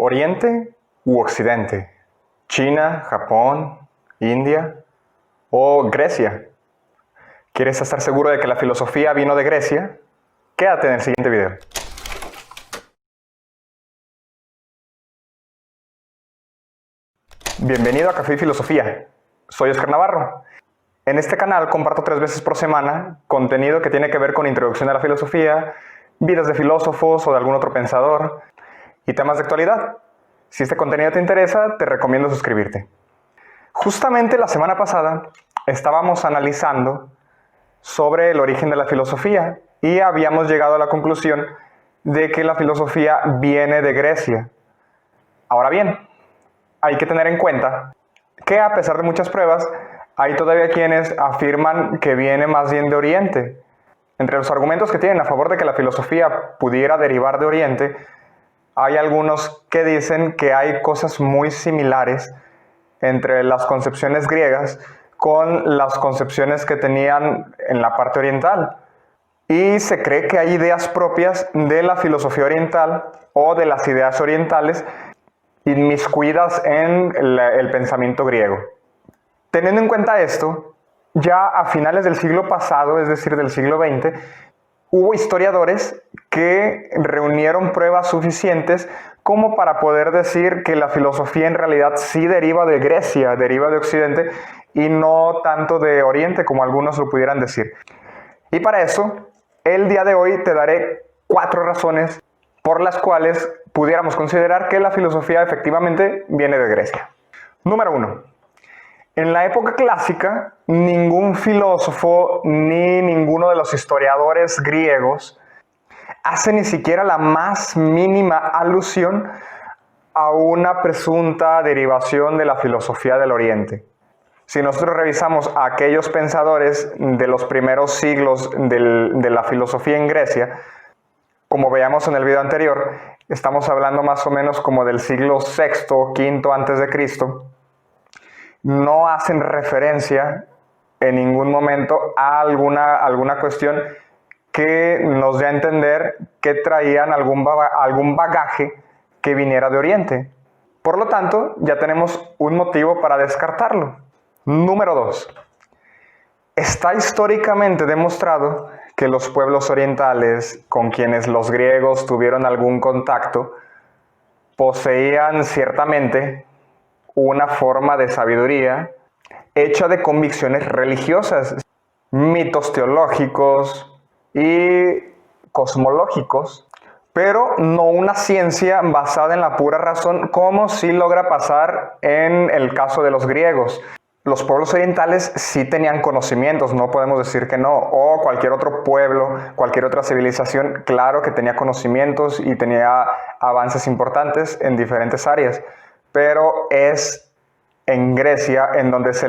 ¿Oriente u Occidente? ¿China, Japón, India o Grecia? ¿Quieres estar seguro de que la filosofía vino de Grecia? Quédate en el siguiente video. Bienvenido a Café y Filosofía. Soy Oscar Navarro. En este canal comparto 3 veces por semana contenido que tiene que ver con introducción a la filosofía, vidas de filósofos o de algún otro pensador y temas de actualidad. Si este contenido te interesa, te recomiendo suscribirte. Justamente la semana pasada estábamos analizando sobre el origen de la filosofía y habíamos llegado a la conclusión de que la filosofía viene de Grecia. Ahora bien, hay que tener en cuenta que a pesar de muchas pruebas, hay todavía quienes afirman que viene más bien de Oriente. Entre los argumentos que tienen a favor de que la filosofía pudiera derivar de Oriente, hay algunos que dicen que hay cosas muy similares entre las concepciones griegas con las concepciones que tenían en la parte oriental. Y se cree que hay ideas propias de la filosofía oriental o de las ideas orientales inmiscuidas en el pensamiento griego. Teniendo en cuenta esto, ya a finales del siglo pasado, es decir, del siglo XX, hubo historiadores que reunieron pruebas suficientes como para poder decir que la filosofía en realidad sí deriva de Grecia, deriva de Occidente y no tanto de Oriente como algunos lo pudieran decir. Y para eso, el día de hoy te daré 4 razones por las cuales pudiéramos considerar que la filosofía efectivamente viene de Grecia. Número 1. En la época clásica, ningún filósofo ni ninguno de los historiadores griegos hace ni siquiera la más mínima alusión a una presunta derivación de la filosofía del Oriente. Si nosotros revisamos a aquellos pensadores de los primeros siglos de la filosofía en Grecia, como veíamos en el video anterior, estamos hablando más o menos como del siglo VI, V antes de Cristo, no hacen referencia en ningún momento a alguna cuestión que nos dé a entender que traían algún bagaje que viniera de Oriente. Por lo tanto, ya tenemos un motivo para descartarlo. Número 2. Está históricamente demostrado que los pueblos orientales con quienes los griegos tuvieron algún contacto poseían ciertamente una forma de sabiduría hecha de convicciones religiosas, mitos teológicos y cosmológicos, pero no una ciencia basada en la pura razón, como sí logra pasar en el caso de los griegos. Los pueblos orientales sí tenían conocimientos, no podemos decir que no, o cualquier otro pueblo, cualquier otra civilización, claro que tenía conocimientos y tenía avances importantes en diferentes áreas, pero es en Grecia en donde se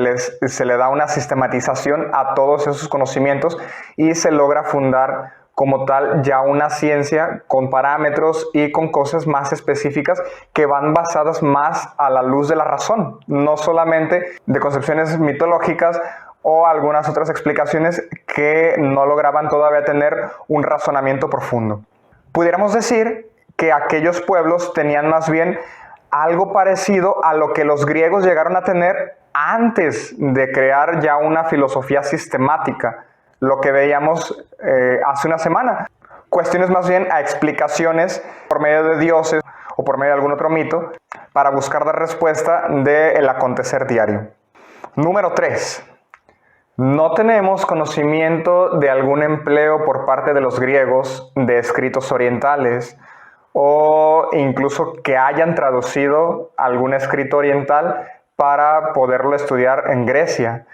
le da una sistematización a todos esos conocimientos y se logra fundar como tal ya una ciencia con parámetros y con cosas más específicas que van basadas más a la luz de la razón, no solamente de concepciones mitológicas o algunas otras explicaciones que no lograban todavía tener un razonamiento profundo. Pudiéramos decir que aquellos pueblos tenían más bien algo parecido a lo que los griegos llegaron a tener antes de crear ya una filosofía sistemática, lo que veíamos hace una semana. Cuestiones más bien a explicaciones por medio de dioses o por medio de algún otro mito para buscar dar respuesta del acontecer diario. Número 3. No tenemos conocimiento de algún empleo por parte de los griegos de escritos orientales o incluso que hayan traducido algún escrito oriental para poderlo estudiar en Grecia.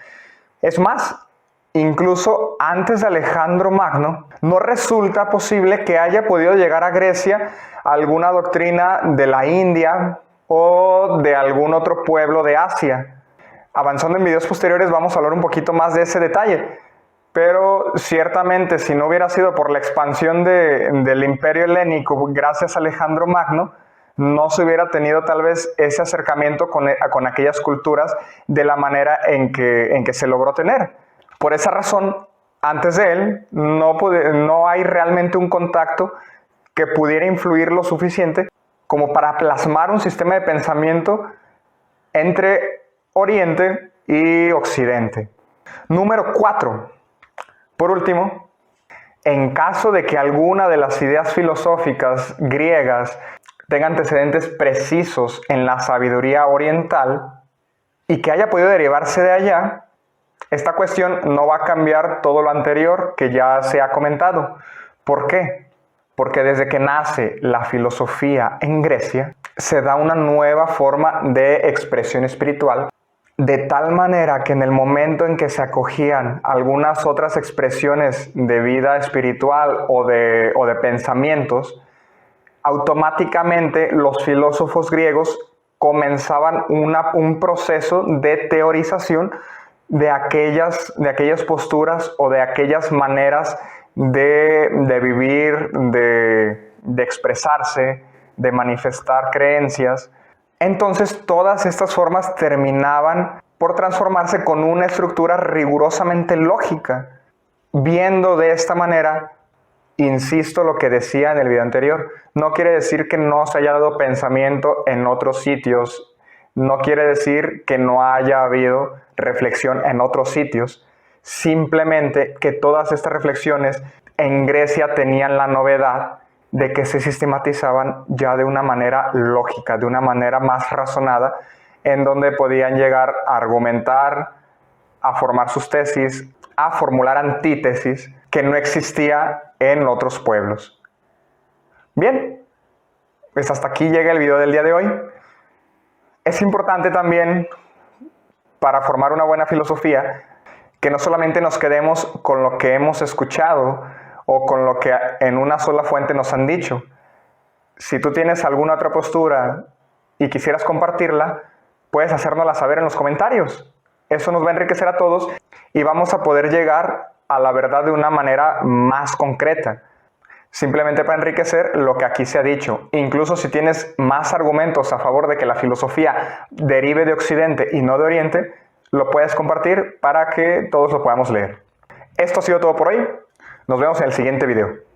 Es más, incluso antes de Alejandro Magno, no resulta posible que haya podido llegar a Grecia alguna doctrina de la India o de algún otro pueblo de Asia. Avanzando en videos posteriores vamos a hablar un poquito más de ese detalle. Pero ciertamente si no hubiera sido por la expansión del Imperio Helénico gracias a Alejandro Magno, no se hubiera tenido tal vez ese acercamiento con aquellas culturas de la manera en que se logró tener. Por esa razón, antes de él no hay realmente un contacto que pudiera influir lo suficiente como para plasmar un sistema de pensamiento entre Oriente y Occidente. Número 4. Por último, en caso de que alguna de las ideas filosóficas griegas tenga antecedentes precisos en la sabiduría oriental y que haya podido derivarse de allá, esta cuestión no va a cambiar todo lo anterior que ya se ha comentado. ¿Por qué? Porque desde que nace la filosofía en Grecia, se da una nueva forma de expresión espiritual, de tal manera que en el momento en que se acogían algunas otras expresiones de vida espiritual o de pensamientos, automáticamente los filósofos griegos comenzaban un proceso de teorización de aquellas posturas o de aquellas maneras de vivir, de expresarse, de manifestar creencias. Entonces todas estas formas terminaban por transformarse con una estructura rigurosamente lógica. Viendo de esta manera, insisto lo que decía en el video anterior, no quiere decir que no se haya dado pensamiento en otros sitios, no quiere decir que no haya habido reflexión en otros sitios, simplemente que todas estas reflexiones en Grecia tenían la novedad de que se sistematizaban ya de una manera lógica, de una manera más razonada, en donde podían llegar a argumentar, a formar sus tesis, a formular antítesis que no existía en otros pueblos. Bien, pues hasta aquí llega el video del día de hoy. Es importante también, para formar una buena filosofía, que no solamente nos quedemos con lo que hemos escuchado o con lo que en una sola fuente nos han dicho. Si tú tienes alguna otra postura y quisieras compartirla, puedes hacérnosla saber en los comentarios. Eso nos va a enriquecer a todos y vamos a poder llegar a la verdad de una manera más concreta. Simplemente para enriquecer lo que aquí se ha dicho. Incluso si tienes más argumentos a favor de que la filosofía derive de Occidente y no de Oriente, lo puedes compartir para que todos lo podamos leer. Esto ha sido todo por hoy. Nos vemos en el siguiente video.